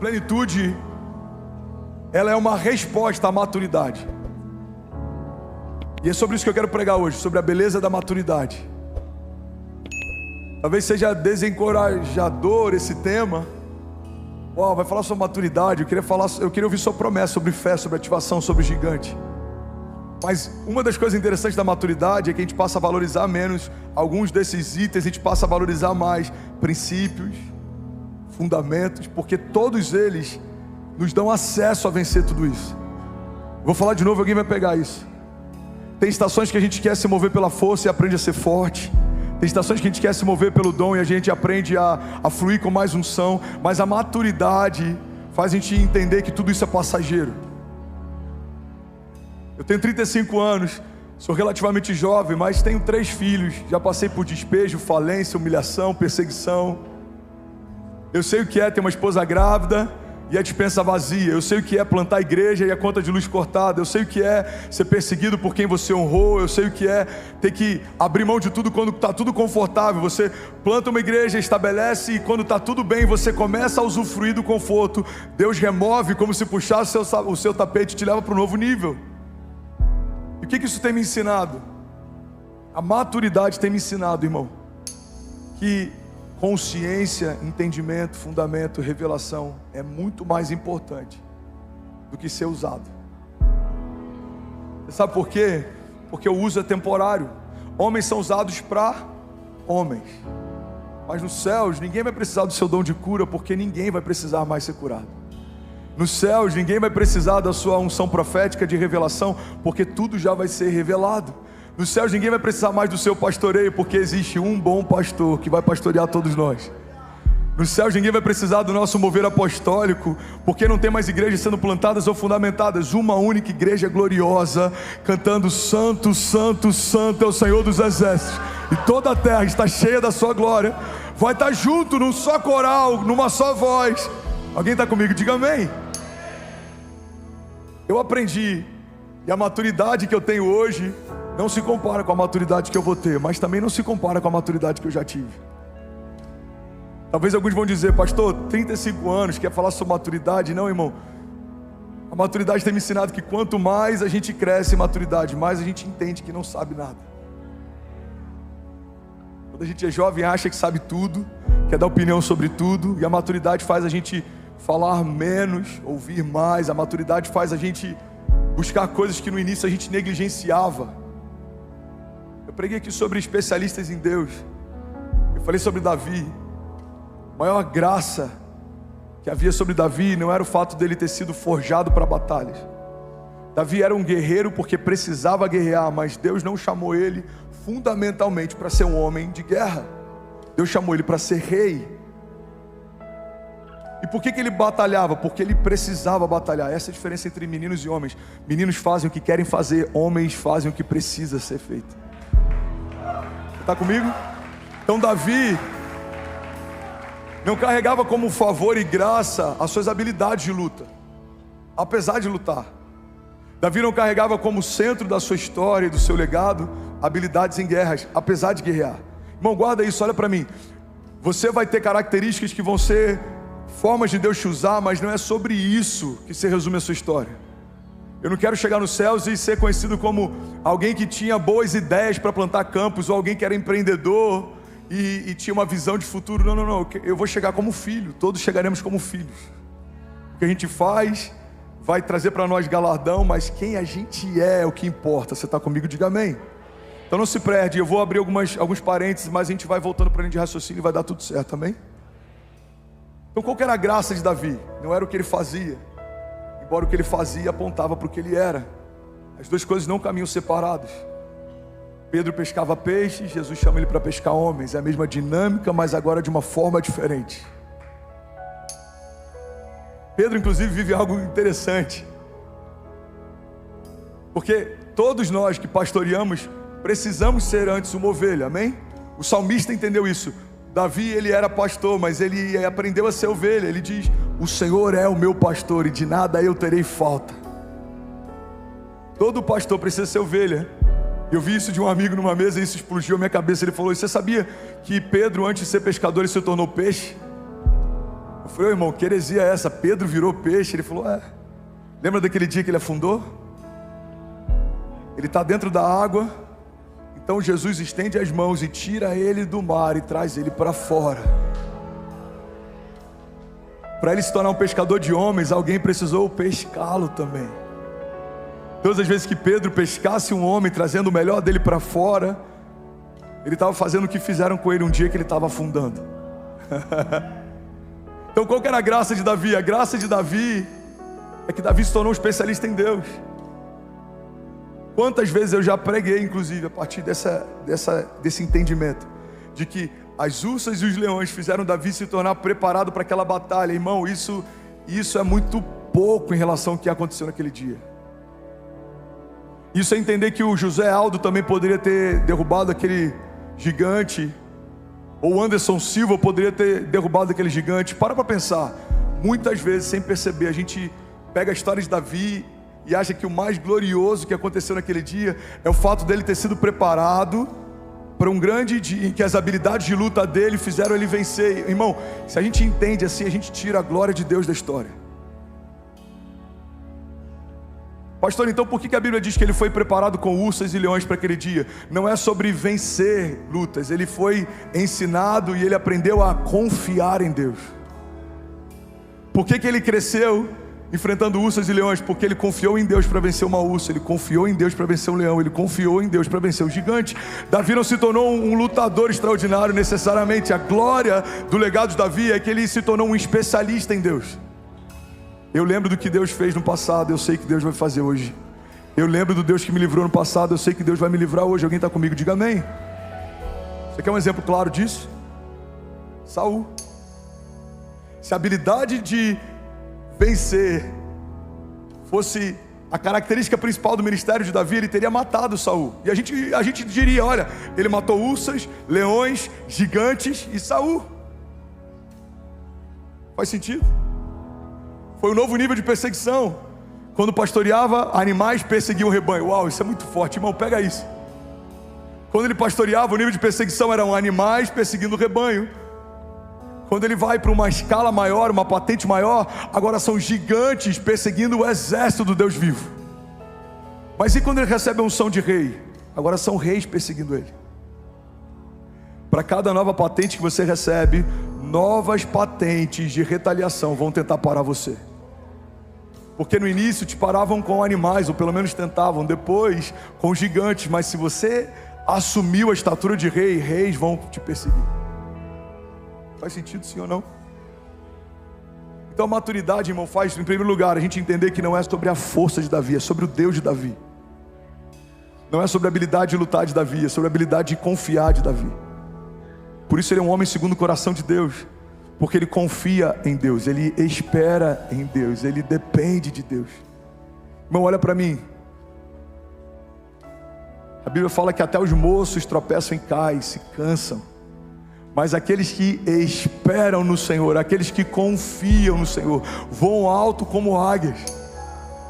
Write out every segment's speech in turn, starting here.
plenitude, ela é uma resposta à maturidade. E é sobre isso que eu quero pregar hoje, sobre a beleza da maturidade. Talvez seja desencorajador esse tema. Uau, vai falar sobre maturidade, eu queria ouvir sua promessa sobre fé, sobre ativação, sobre gigante. Mas uma das coisas interessantes da maturidade é que a gente passa a valorizar menos alguns desses itens, a gente passa a valorizar mais princípios, fundamentos, porque todos eles nos dão acesso a vencer tudo isso. Vou falar de novo, alguém vai pegar isso. Tem estações que a gente quer se mover pela força e aprende a ser forte. Tem estações que a gente quer se mover pelo dom e a gente aprende a fluir com mais unção. Mas a maturidade faz a gente entender que tudo isso é passageiro. Eu tenho 35 anos, sou relativamente jovem, mas tenho 3 filhos. Já passei por despejo, falência, humilhação, perseguição. Eu sei o que é ter uma esposa grávida e a despensa vazia. Eu sei o que é plantar igreja e a conta de luz cortada. Eu sei o que é ser perseguido por quem você honrou. Eu sei o que é ter que abrir mão de tudo quando está tudo confortável. Você planta uma igreja, estabelece, e quando está tudo bem, você começa a usufruir do conforto. Deus remove como se puxasse o seu tapete e te leva para um novo nível. E o que isso tem me ensinado? A maturidade tem me ensinado, irmão, que consciência, entendimento, fundamento, revelação é muito mais importante do que ser usado. Você sabe por quê? Porque o uso é temporário. Homens são usados para homens, mas nos céus ninguém vai precisar do seu dom de cura, porque ninguém vai precisar mais ser curado. Nos céus ninguém vai precisar da sua unção profética de revelação, porque tudo já vai ser revelado. Nos céus ninguém vai precisar mais do seu pastoreio, porque existe um bom pastor que vai pastorear todos nós. Nos céus ninguém vai precisar do nosso mover apostólico, porque não tem mais igrejas sendo plantadas ou fundamentadas. Uma única igreja gloriosa, cantando santo, santo, santo é o Senhor dos exércitos, e toda a terra está cheia da sua glória. Vai estar junto num só coral, numa só voz. Alguém está comigo? Diga amém. Eu aprendi, e a maturidade que eu tenho hoje não se compara com a maturidade que eu vou ter, mas também não se compara com a maturidade que eu já tive. Talvez alguns vão dizer: pastor, 35 anos, quer falar sobre maturidade? Não, irmão. A maturidade tem me ensinado que quanto mais a gente cresce em maturidade, mais a gente entende que não sabe nada. Quando a gente é jovem, acha que sabe tudo, quer dar opinião sobre tudo, e a maturidade faz a gente falar menos, ouvir mais. A maturidade faz a gente buscar coisas que no início a gente negligenciava. Eu preguei aqui sobre especialistas em Deus. Eu falei sobre Davi. A maior graça que havia sobre Davi não era o fato dele ter sido forjado para batalhas. Davi era um guerreiro porque precisava guerrear, mas Deus não chamou ele fundamentalmente para ser um homem de guerra. Deus chamou ele para ser rei. E por que ele batalhava? Porque ele precisava batalhar. Essa é a diferença entre meninos e homens. Meninos fazem o que querem fazer, homens fazem o que precisa ser feito. Você está comigo? Então Davi não carregava como favor e graça as suas habilidades de luta, apesar de lutar. Davi não carregava como centro da sua história e do seu legado habilidades em guerras, apesar de guerrear. Irmão, guarda isso, olha para mim. Você vai ter características que vão ser formas de Deus te usar, mas não é sobre isso que se resume a sua história. Eu não quero chegar nos céus e ser conhecido como alguém que tinha boas ideias para plantar campos, ou alguém que era empreendedor e tinha uma visão de futuro. Não, não, não. Eu vou chegar como filho. Todos chegaremos como filhos. O que a gente faz vai trazer para nós galardão, mas quem a gente é o que importa. Você está comigo? Diga amém. Então não se perde. Eu vou abrir alguns parênteses, mas a gente vai voltando para a linha de raciocínio e vai dar tudo certo, amém? Então qual que era a graça de Davi? Não era o que ele fazia, embora o que ele fazia apontava para o que ele era. As duas coisas não caminham separados. Pedro pescava peixes, Jesus chama ele para pescar homens. É a mesma dinâmica, mas agora de uma forma diferente. Pedro inclusive vive algo interessante, porque todos nós que pastoreamos precisamos ser antes uma ovelha, amém? O salmista entendeu isso. Davi, ele era pastor, mas ele aprendeu a ser ovelha. Ele diz: o Senhor é o meu pastor e de nada eu terei falta. Todo pastor precisa ser ovelha. Eu vi isso de um amigo numa mesa e isso explodiu a minha cabeça. Ele falou: você sabia que Pedro, antes de ser pescador, ele se tornou peixe? Eu falei: irmão, que heresia é essa? Pedro virou peixe. Ele falou: lembra daquele dia que ele afundou? Ele está dentro da água. Então Jesus estende as mãos e tira ele do mar e traz ele para fora. Para ele se tornar um pescador de homens, alguém precisou pescá-lo também. Todas as vezes que Pedro pescasse um homem, trazendo o melhor dele para fora, ele estava fazendo o que fizeram com ele um dia que ele estava afundando. Então qual que era a graça de Davi? A graça de Davi é que Davi se tornou um especialista em Deus. Quantas vezes eu já preguei, inclusive, a partir desse entendimento, de que as ursas e os leões fizeram Davi se tornar preparado para aquela batalha. Irmão, isso é muito pouco em relação ao que aconteceu naquele dia. Isso é entender que o José Aldo também poderia ter derrubado aquele gigante, ou o Anderson Silva poderia ter derrubado aquele gigante. Para pensar. Muitas vezes, sem perceber, a gente pega a história de Davi e acha que o mais glorioso que aconteceu naquele dia é o fato dele ter sido preparado para um grande dia, em que as habilidades de luta dele fizeram ele vencer. Irmão, se a gente entende assim, a gente tira a glória de Deus da história. Pastor, então por que a Bíblia diz que ele foi preparado com ursas e leões para aquele dia? Não é sobre vencer lutas, ele foi ensinado e ele aprendeu a confiar em Deus. Por que ele cresceu enfrentando ursas e leões? Porque ele confiou em Deus para vencer uma ursa, ele confiou em Deus para vencer um leão, ele confiou em Deus para vencer o gigante. Davi não se tornou um lutador extraordinário necessariamente. A glória do legado de Davi é que ele se tornou um especialista em Deus. Eu lembro do que Deus fez no passado, eu sei que Deus vai fazer hoje. Eu lembro do Deus que me livrou no passado, eu sei que Deus vai me livrar hoje. Alguém está comigo? Diga amém. Você quer um exemplo claro disso? Saul. Se a habilidade de vencer fosse a característica principal do ministério de Davi, ele teria matado Saul. E a gente diria: olha, ele matou ursas, leões, gigantes e Saul. Faz sentido? Foi um novo nível de perseguição. Quando pastoreava, animais perseguiam o rebanho. Uau, isso é muito forte, irmão, pega isso. Quando ele pastoreava, o nível de perseguição eram animais perseguindo o rebanho. Quando ele vai para uma escala maior, uma patente maior, agora são gigantes perseguindo o exército do Deus vivo. Mas e quando ele recebe a unção de rei? Agora são reis perseguindo ele. Para cada nova patente que você recebe, novas patentes de retaliação vão tentar parar você. Porque no início te paravam com animais, ou pelo menos tentavam, depois com gigantes. Mas se você assumiu a estatura de rei, reis vão te perseguir. Faz sentido sim ou não? Então a maturidade, irmão, faz, em primeiro lugar, a gente entender que não é sobre a força de Davi, é sobre o Deus de Davi. Não é sobre a habilidade de lutar de Davi, é sobre a habilidade de confiar de Davi. Por isso ele é um homem segundo o coração de Deus, porque ele confia em Deus, ele espera em Deus, ele depende de Deus. Irmão, olha para mim. A Bíblia fala que até os moços tropeçam e caem, se cansam. Mas aqueles que esperam no Senhor, aqueles que confiam no Senhor, voam alto como águias.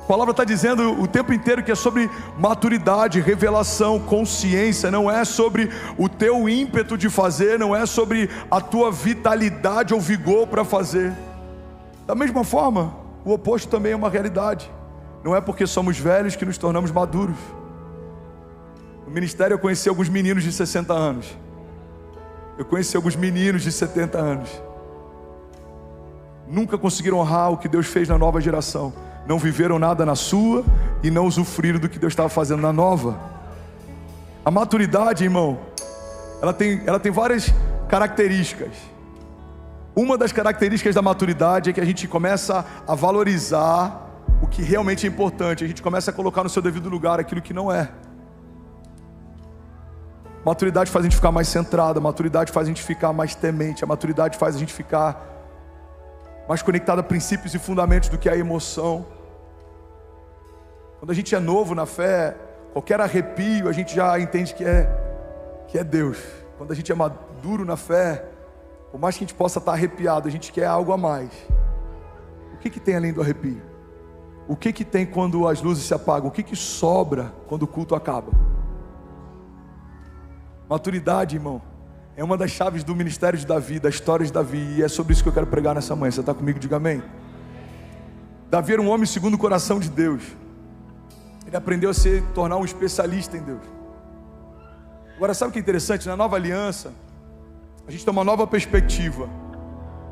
A palavra está dizendo o tempo inteiro que é sobre maturidade, revelação, consciência. Não é sobre o teu ímpeto de fazer, não é sobre a tua vitalidade ou vigor para fazer. Da mesma forma, o oposto também é uma realidade. Não é porque somos velhos que nos tornamos maduros. No ministério eu conheci alguns meninos de 60 anos. Eu conheci alguns meninos de 70 anos. Nunca conseguiram honrar o que Deus fez na nova geração. Não viveram nada na sua e não usufruíram do que Deus estava fazendo na nova. A maturidade, irmão, ela tem várias características. Uma das características da maturidade é que a gente começa a valorizar o que realmente é importante. A gente começa a colocar no seu devido lugar aquilo que não é. Maturidade faz a gente ficar mais centrado, a maturidade faz a gente ficar mais temente, a maturidade faz a gente ficar mais conectado a princípios e fundamentos do que a emoção. Quando a gente é novo na fé, qualquer arrepio a gente já entende que é Deus. Quando a gente é maduro na fé, por mais que a gente possa estar arrepiado, a gente quer algo a mais. O que tem além do arrepio? O que tem quando as luzes se apagam? O que sobra quando o culto acaba? Maturidade, irmão, É uma das chaves do ministério de Davi, da história de Davi. E é sobre isso que eu quero pregar nessa manhã. Você está comigo? Diga amém. Davi era um homem segundo o coração de Deus. Ele aprendeu a se tornar um especialista em Deus. Agora, sabe o que é interessante? Na nova aliança, a gente tem uma nova perspectiva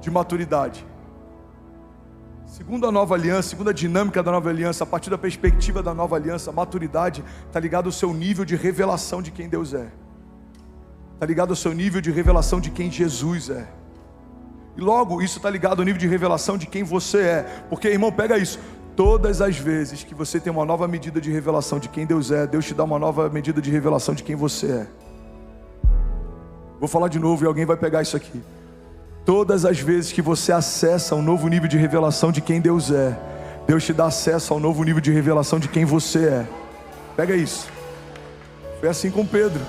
de maturidade. Segundo a nova aliança, segundo a dinâmica da nova aliança, a partir da perspectiva da nova aliança, a maturidade está ligada ao seu nível de revelação de quem Deus é. Está ligado ao seu nível de revelação de quem Jesus é. E logo, isso está ligado ao nível de revelação de quem você é. Porque, irmão, pega isso. Todas as vezes que você tem uma nova medida de revelação de quem Deus é, Deus te dá uma nova medida de revelação de quem você é. Vou falar de novo e alguém vai pegar isso aqui. Todas as vezes que você acessa um novo nível de revelação de quem Deus é, Deus te dá acesso ao novo nível de revelação de quem você é. Pega isso. Foi assim com Pedro.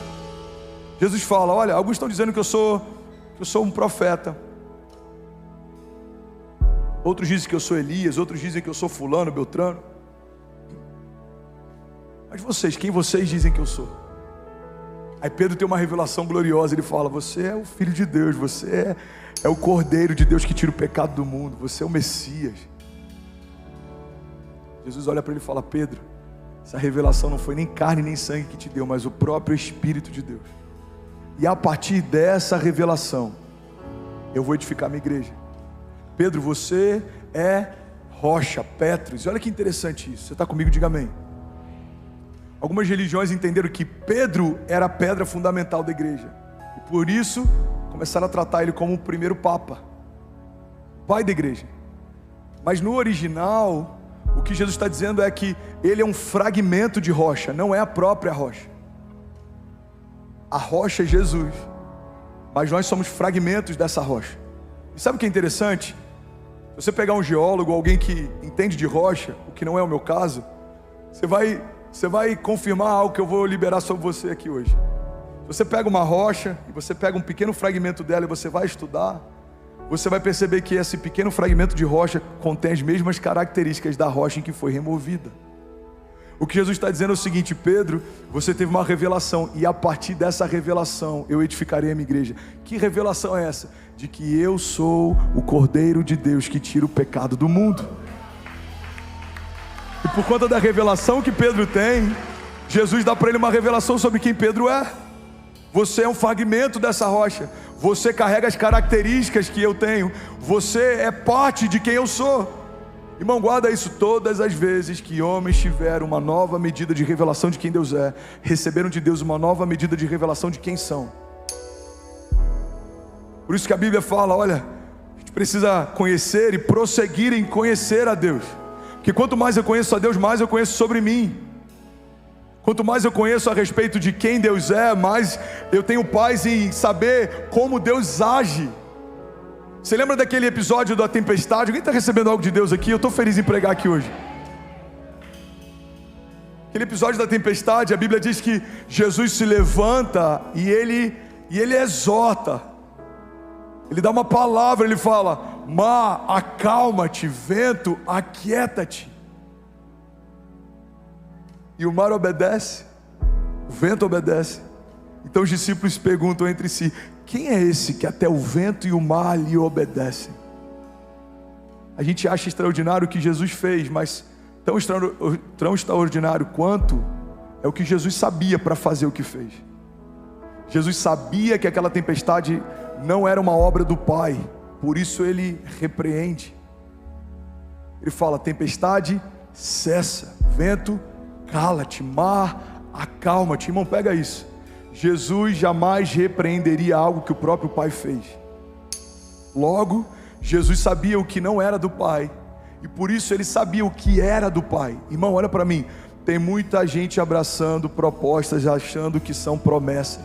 Jesus fala, olha, alguns estão dizendo que eu sou um profeta. Outros dizem que eu sou Elias, outros dizem que eu sou fulano, beltrano. Mas vocês, quem vocês dizem que eu sou? Aí Pedro tem uma revelação gloriosa, ele fala, você é o Filho de Deus, você é o Cordeiro de Deus que tira o pecado do mundo, você é o Messias. Jesus olha para ele e fala, Pedro, essa revelação não foi nem carne nem sangue que te deu, mas o próprio Espírito de Deus. E a partir dessa revelação, eu vou edificar minha igreja. Pedro, você é rocha, Petros. E olha que interessante isso. Você está comigo? Diga amém. Algumas religiões entenderam que Pedro era a pedra fundamental da igreja. E por isso, começaram a tratar ele como o primeiro papa, pai da igreja. Mas no original, o que Jesus está dizendo é que ele é um fragmento de rocha, não é a própria rocha. A rocha é Jesus, mas nós somos fragmentos dessa rocha. E sabe o que é interessante? Se você pegar um geólogo, alguém que entende de rocha, o que não é o meu caso, você vai confirmar algo que eu vou liberar sobre você aqui hoje. Se você pega uma rocha, e você pega um pequeno fragmento dela e você vai estudar, você vai perceber que esse pequeno fragmento de rocha contém as mesmas características da rocha em que foi removida. O que Jesus está dizendo é o seguinte, Pedro, você teve uma revelação, e a partir dessa revelação, eu edificarei a minha igreja. Que revelação é essa? De que eu sou o Cordeiro de Deus que tira o pecado do mundo. E por conta da revelação que Pedro tem, Jesus dá para ele uma revelação sobre quem Pedro é. Você é um fragmento dessa rocha, você carrega as características que eu tenho, você é parte de quem eu sou. Irmão, guarda isso. Todas as vezes que homens tiveram uma nova medida de revelação de quem Deus é, receberam de Deus uma nova medida de revelação de quem são. Por isso que a Bíblia fala, olha, a gente precisa conhecer e prosseguir em conhecer a Deus. Porque quanto mais eu conheço a Deus, mais eu conheço sobre mim. Quanto mais eu conheço a respeito de quem Deus é, mais eu tenho paz em saber como Deus age. Você lembra daquele episódio da tempestade? Alguém está recebendo algo de Deus aqui? Eu estou feliz em pregar aqui hoje. Aquele episódio da tempestade, a Bíblia diz que Jesus se levanta e ele exorta. Ele dá uma palavra, ele fala, mar, acalma-te, vento, aquieta-te. E o mar obedece, o vento obedece. Então os discípulos perguntam entre si, quem é esse que até o vento e o mar lhe obedecem? A gente acha extraordinário o que Jesus fez, mas tão extraordinário quanto é o que Jesus sabia para fazer o que fez. Jesus sabia que aquela tempestade não era uma obra do Pai, por isso ele repreende. Ele fala, tempestade, cessa, vento, cala-te, mar, acalma-te. Irmão, pega isso. Jesus jamais repreenderia algo que o próprio Pai fez. Logo, Jesus sabia o que não era do Pai, e por isso ele sabia o que era do Pai. Irmão, olha para mim, tem muita gente abraçando propostas, achando que são promessas.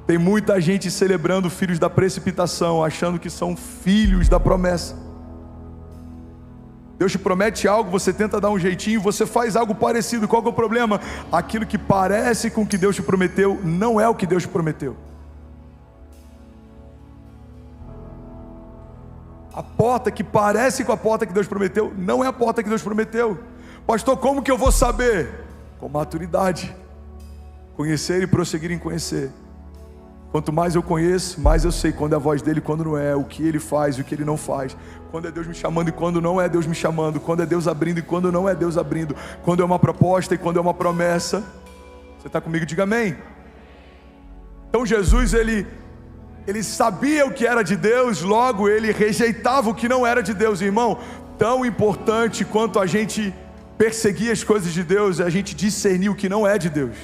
Tem muita gente celebrando filhos da precipitação, achando que são filhos da promessa. Deus te promete algo, você tenta dar um jeitinho, você faz algo parecido. Qual que é o problema? Aquilo que parece com o que Deus te prometeu, não é o que Deus te prometeu. A porta que parece com a porta que Deus prometeu, não é a porta que Deus prometeu. Pastor, como que eu vou saber? Com maturidade, Conhecer e prosseguir em conhecer. Quanto mais eu conheço, mais eu sei quando é a voz dele e quando não é, o que ele faz e o que ele não faz, quando é Deus me chamando e quando não é Deus me chamando, quando é Deus abrindo e quando não é Deus abrindo, quando é uma proposta e quando é uma promessa. Você está comigo? Diga amém. Então Jesus, ele sabia o que era de Deus, logo ele rejeitava o que não era de Deus. Irmão, tão importante quanto a gente perseguir as coisas de Deus é a gente discernir o que não é de Deus.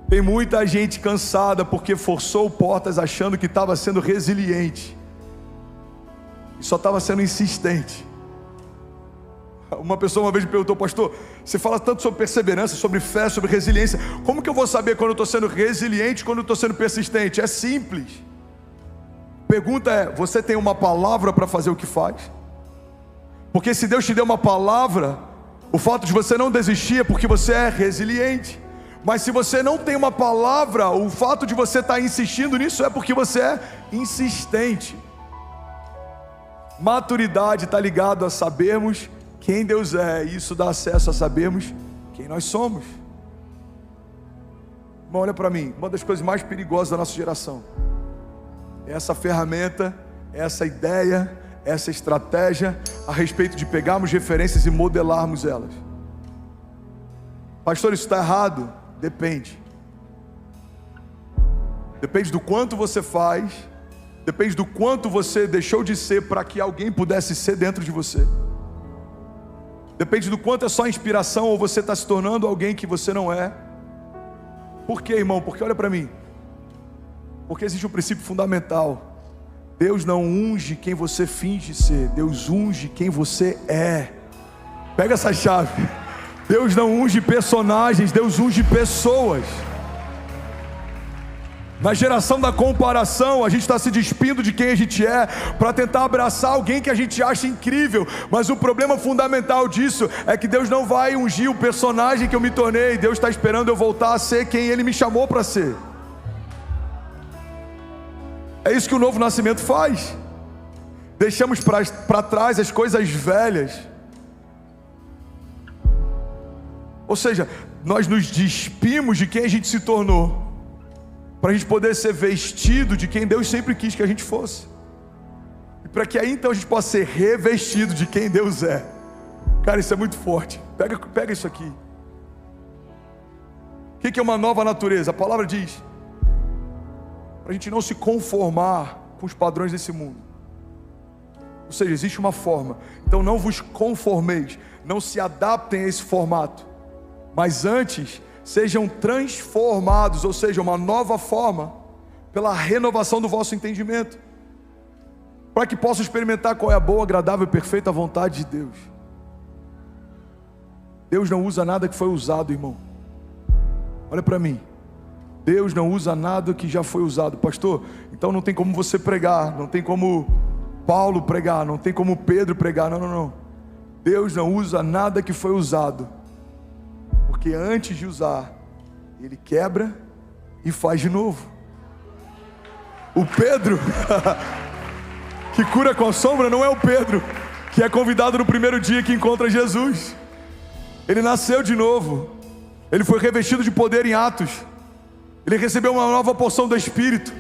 Tem muita gente cansada porque forçou portas achando que estava sendo resiliente e só estava sendo insistente. Uma pessoa uma vez me perguntou: pastor, você fala tanto sobre perseverança, sobre fé, sobre resiliência, como que eu vou saber quando eu estou sendo resiliente, quando eu estou sendo persistente? É simples. Pergunta é: você tem uma palavra para fazer o que faz? Porque se Deus te deu uma palavra, o fato de você não desistir é porque você é resiliente. Mas se você não tem uma palavra, o fato de você estar insistindo nisso é porque você é insistente. Maturidade está ligado a sabermos quem Deus é, e isso dá acesso a sabermos quem nós somos. Irmão, olha para mim, uma das coisas mais perigosas da nossa geração é essa ferramenta, essa ideia, essa estratégia a respeito de pegarmos referências e modelarmos elas. Pastor, isso está errado? Depende. Depende do quanto você faz, depende do quanto você deixou de ser para que alguém pudesse ser dentro de você. Depende do quanto é só inspiração ou você está se tornando alguém que você não é. Por quê, irmão? Porque olha para mim, porque existe um princípio fundamental. Deus não unge quem você finge ser, Deus unge quem você é. Pega essa chave. Deus não unge personagens, Deus unge pessoas. Na geração da comparação, a gente está se despindo de quem a gente é para tentar abraçar alguém que a gente acha incrível. Mas o problema fundamental disso é que Deus não vai ungir o personagem que eu me tornei. Deus está esperando eu voltar a ser quem Ele me chamou para ser. É isso que o novo nascimento faz. Deixamos para trás as coisas velhas. Ou seja, nós nos despimos de quem a gente se tornou, para a gente poder ser vestido de quem Deus sempre quis que a gente fosse. E para que aí então a gente possa ser revestido de quem Deus é. Cara, isso é muito forte. Pega isso aqui. O que é uma nova natureza? A palavra diz: para a gente não se conformar com os padrões desse mundo. Ou seja, existe uma forma. Então não vos conformeis, não se adaptem a esse formato, mas antes sejam transformados, ou seja, uma nova forma, pela renovação do vosso entendimento, para que possam experimentar qual é a boa, agradável e perfeita vontade de Deus. Deus não usa nada que foi usado, irmão. Olha para mim. Deus não usa nada que já foi usado. Pastor, então não tem como você pregar, não tem como Paulo pregar, não tem como Pedro pregar. Não. Deus não usa nada que foi usado, porque antes de usar, Ele quebra e faz de novo. O Pedro que cura com a sombra não é o Pedro que é convidado no primeiro dia que encontra Jesus. Ele nasceu de novo. Ele foi revestido de poder em Atos. Ele recebeu uma nova porção do Espírito.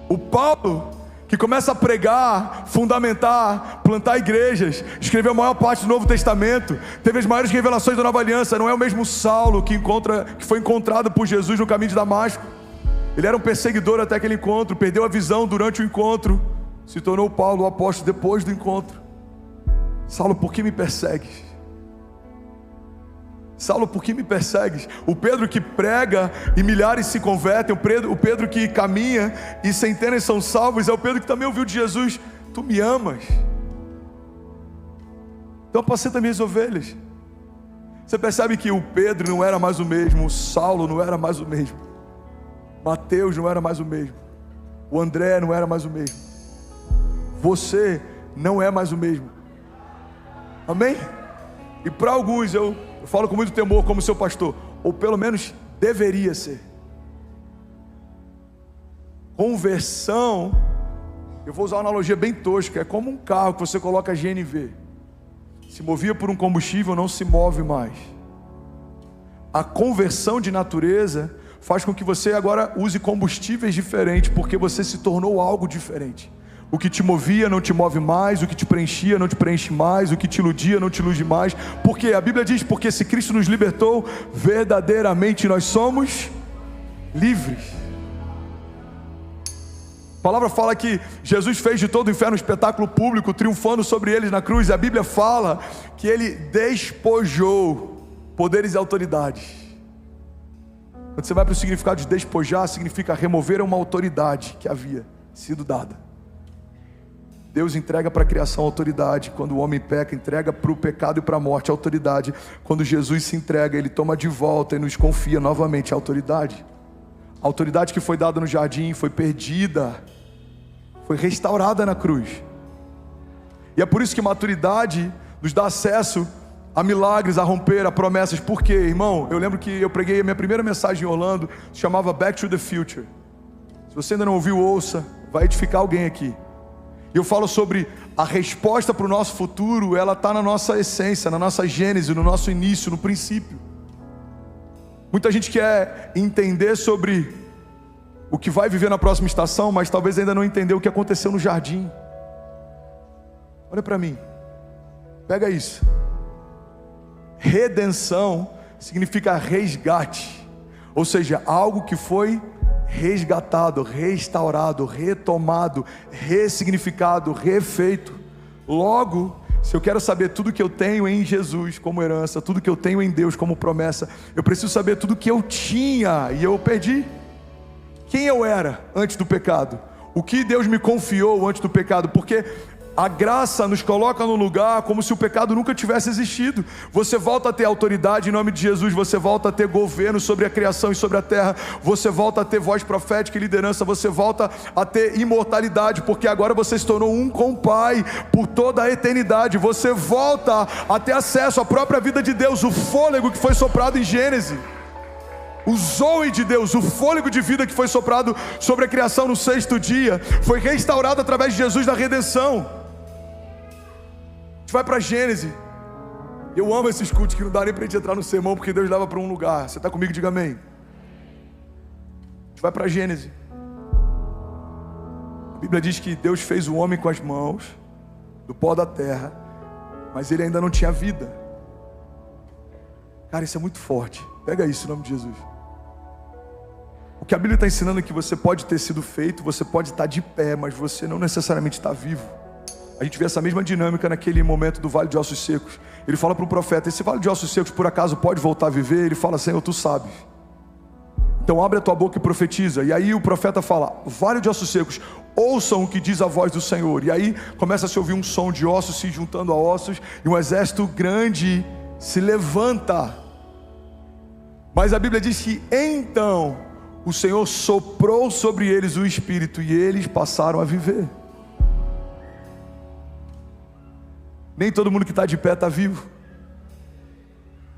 O Paulo, que começa a pregar, fundamentar, plantar igrejas, escreveu a maior parte do Novo Testamento, teve as maiores revelações da Nova Aliança. Não é o mesmo Saulo que foi encontrado por Jesus no caminho de Damasco. Ele era um perseguidor até aquele encontro, perdeu a visão durante o encontro, se tornou Paulo, o apóstolo, depois do encontro. Saulo, por que me persegues? Saulo, por que me persegues? O Pedro que prega e milhares se convertem, o Pedro que caminha e centenas são salvos, é o Pedro que também ouviu de Jesus: tu me amas, então apacenta minhas ovelhas. Você percebe que o Pedro não era mais o mesmo, o Saulo não era mais o mesmo, Mateus não era mais o mesmo, o André não era mais o mesmo, você não é mais o mesmo. Amém? E para alguns eu falo com muito temor como seu pastor, ou pelo menos deveria ser. Conversão, eu vou usar uma analogia bem tosca, é como um carro que você coloca GNV, se movia por um combustível, não se move mais. a conversão de natureza faz com que você agora use combustíveis diferentes, porque você se tornou algo diferente. O que te movia não te move mais, o que te preenchia não te preenche mais, o que te iludia não te ilude mais. Porque a Bíblia diz, porque se Cristo nos libertou, verdadeiramente nós somos livres. A palavra fala que Jesus fez de todo o inferno um espetáculo público, triunfando sobre eles na cruz. A Bíblia fala que ele despojou poderes e autoridades. Quando você vai para o significado de despojar, significa remover uma autoridade que havia sido dada. Deus entrega para a criação a autoridade. Quando o homem peca, entrega para o pecado e para a morte a autoridade. Quando Jesus se entrega, ele toma de volta e nos confia novamente a autoridade. A autoridade que foi dada no jardim foi perdida, foi restaurada na cruz. E é por isso que maturidade nos dá acesso a milagres, a romper, a promessas. Por quê, irmão? Eu lembro que eu preguei a minha primeira mensagem em Orlando, se chamava Back to the Future. Se você ainda não ouviu, ouça, vai edificar alguém aqui. E eu falo sobre a resposta para o nosso futuro. Ela está na nossa essência, na nossa gênese, no nosso início, no princípio. Muita gente quer entender sobre o que vai viver na próxima estação, mas talvez ainda não entendeu o que aconteceu no jardim. Olha para mim, pega isso. Redenção significa resgate, ou seja, algo que foi resgatado, restaurado, retomado, ressignificado, refeito. Logo, se eu quero saber tudo que eu tenho em Jesus como herança, tudo que eu tenho em Deus como promessa, eu preciso saber tudo que eu tinha e eu perdi. Quem eu era antes do pecado? O que Deus me confiou antes do pecado? Porque a graça nos coloca no lugar como se o pecado nunca tivesse existido. Você volta a ter autoridade em nome de Jesus. Você volta a ter governo sobre a criação e sobre a terra. Você volta a ter voz profética e liderança. Você volta a ter imortalidade, porque agora você se tornou um com o Pai por toda a eternidade. Você volta a ter acesso à própria vida de Deus, o fôlego que foi soprado em Gênesis, o zoe de Deus, o fôlego de vida que foi soprado sobre a criação no 6º dia, foi restaurado através de Jesus na redenção. A gente vai para Gênesis. Eu amo esses cultos que não dá nem para a gente entrar no sermão, porque Deus leva para um lugar. Você está comigo? Diga amém. A gente vai para Gênesis. A Bíblia diz que Deus fez o homem com as mãos, do pó da terra, mas ele ainda não tinha vida. Cara, isso é muito forte. Pega isso em nome de Jesus. O que a Bíblia está ensinando é que você pode ter sido feito, você pode estar de pé, mas você não necessariamente está vivo. A gente vê essa mesma dinâmica naquele momento do Vale de Ossos Secos. Ele fala para o profeta: esse Vale de Ossos Secos por acaso pode voltar a viver? Ele fala: Senhor, tu sabes. Então abre a tua boca e profetiza. E aí o profeta fala: Vale de Ossos Secos, ouçam o que diz a voz do Senhor. E aí começa a se ouvir um som de ossos se juntando a ossos, e um exército grande se levanta. Mas a Bíblia diz que então o Senhor soprou sobre eles o Espírito, e eles passaram a viver. Nem todo mundo que está de pé está vivo.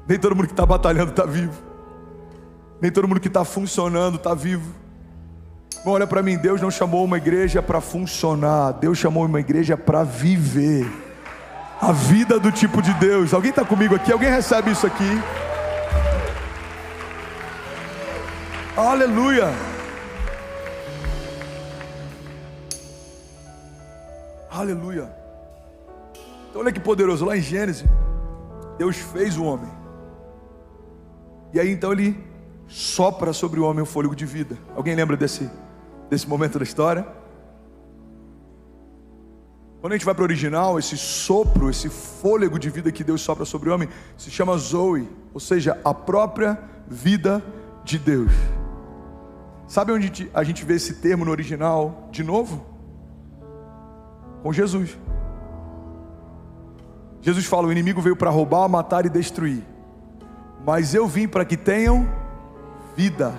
Nem todo mundo que está batalhando está vivo. Nem todo mundo que está funcionando está vivo. Bom, olha para mim, Deus não chamou uma igreja para funcionar. Deus chamou uma igreja para viver a vida do tipo de Deus. Alguém está comigo aqui? Alguém recebe isso aqui? Aleluia. Aleluia. Então olha que poderoso, lá em Gênesis, Deus fez o homem. E aí então ele sopra sobre o homem o fôlego de vida. Alguém lembra desse momento da história? Quando a gente vai para o original, esse sopro, esse fôlego de vida que Deus sopra sobre o homem, se chama Zoe, ou seja, a própria vida de Deus. Sabe onde a gente vê esse termo no original de novo? Com Jesus. Jesus fala: o inimigo veio para roubar, matar e destruir, mas eu vim para que tenham vida,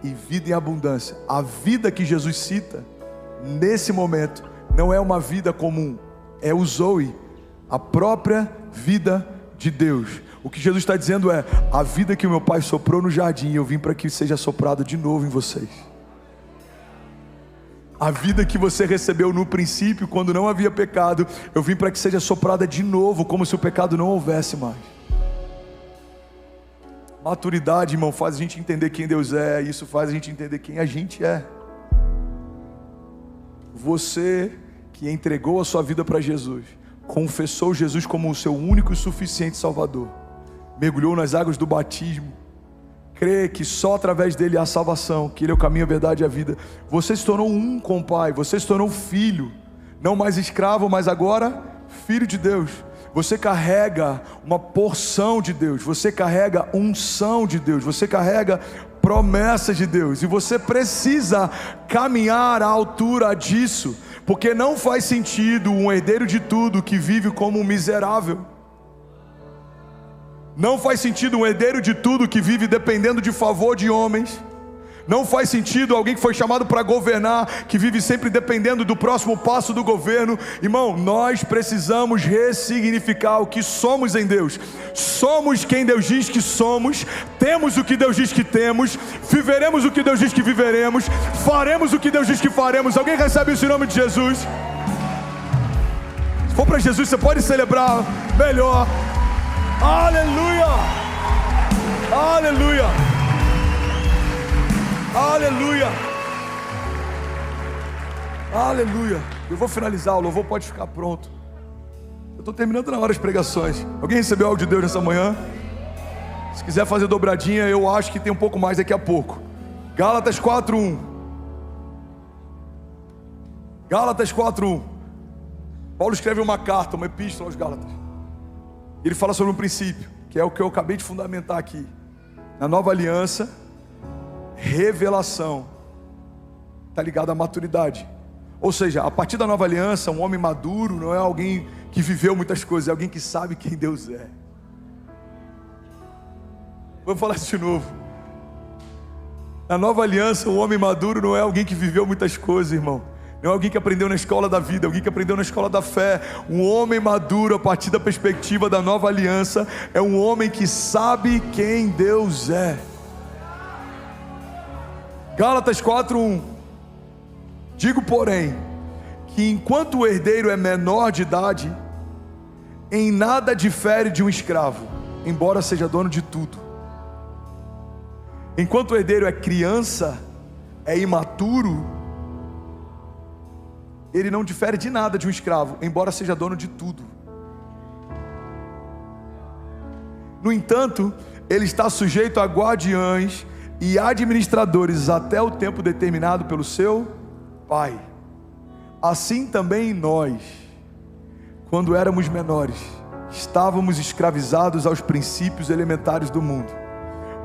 e vida em abundância. A vida que Jesus cita nesse momento não é uma vida comum, é o Zoe, a própria vida de Deus. O que Jesus está dizendo é: a vida que o meu Pai soprou no jardim, eu vim para que seja soprado de novo em vocês. A vida que você recebeu no princípio, quando não havia pecado, eu vim para que seja soprada de novo, como se o pecado não houvesse mais. Maturidade, irmão, faz a gente entender quem Deus é. Isso faz a gente entender quem a gente é. Você que entregou a sua vida para Jesus, confessou Jesus como o seu único e suficiente Salvador, mergulhou nas águas do batismo, crê que só através dele há salvação, que ele é o caminho, a verdade e a vida. Você se tornou um com o Pai, você se tornou filho, não mais escravo, mas agora filho de Deus. Você carrega uma porção de Deus, você carrega unção de Deus, você carrega promessas de Deus, e você precisa caminhar à altura disso, porque não faz sentido um herdeiro de tudo que vive como um miserável. Não faz sentido um herdeiro de tudo que vive dependendo de favor de homens. Não faz sentido alguém que foi chamado para governar, que vive sempre dependendo do próximo passo do governo. Irmão, nós precisamos ressignificar o que somos em Deus. Somos quem Deus diz que somos, temos o que Deus diz que temos, viveremos o que Deus diz que viveremos, faremos o que Deus diz que faremos. Alguém recebe isso em nome de Jesus? Se for para Jesus, você pode celebrar melhor. Aleluia! Aleluia! Aleluia! Aleluia! Eu vou finalizar, o louvor pode ficar pronto. Eu estou terminando na hora as pregações. Alguém recebeu algo de Deus nessa manhã? Se quiser fazer dobradinha, eu acho que tem um pouco mais daqui a pouco. Gálatas 4:1. Gálatas 4:1. Paulo escreve uma carta, uma epístola aos Gálatas. Ele fala sobre um princípio, que é o que eu acabei de fundamentar aqui. Na nova aliança, revelação está ligado à maturidade. Ou seja, a partir da nova aliança, um homem maduro não é alguém que viveu muitas coisas, é alguém que sabe quem Deus é. Vamos falar isso de novo. Na nova aliança, um homem maduro não é alguém que viveu muitas coisas, irmão. Não é alguém que aprendeu na escola da vida, alguém que aprendeu na escola da fé. Um homem maduro, a partir da perspectiva da nova aliança, é um homem que sabe quem Deus é. Gálatas 4:1. Digo, porém, que enquanto o herdeiro é menor de idade, em nada difere de um escravo, embora seja dono de tudo. Enquanto o herdeiro é criança, é imaturo, ele não difere de nada de um escravo, embora seja dono de tudo. No entanto, ele está sujeito a guardiães e administradores até o tempo determinado pelo seu Pai. Assim também nós, quando éramos menores, estávamos escravizados aos princípios elementares do mundo.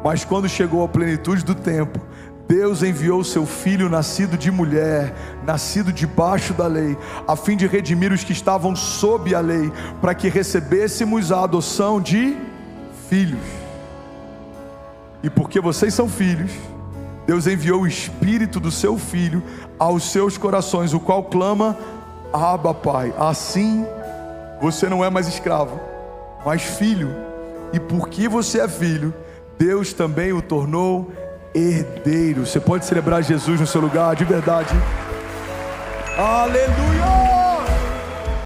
Mas quando chegou a plenitude do tempo, Deus enviou seu Filho nascido de mulher, nascido debaixo da lei, a fim de redimir os que estavam sob a lei, para que recebêssemos a adoção de filhos. E porque vocês são filhos, Deus enviou o Espírito do seu Filho aos seus corações, o qual clama: Abba, Pai. Assim, você não é mais escravo, mas filho. E porque você é filho, Deus também o tornou herdeiro. Você pode celebrar Jesus no seu lugar, de verdade. Aleluia!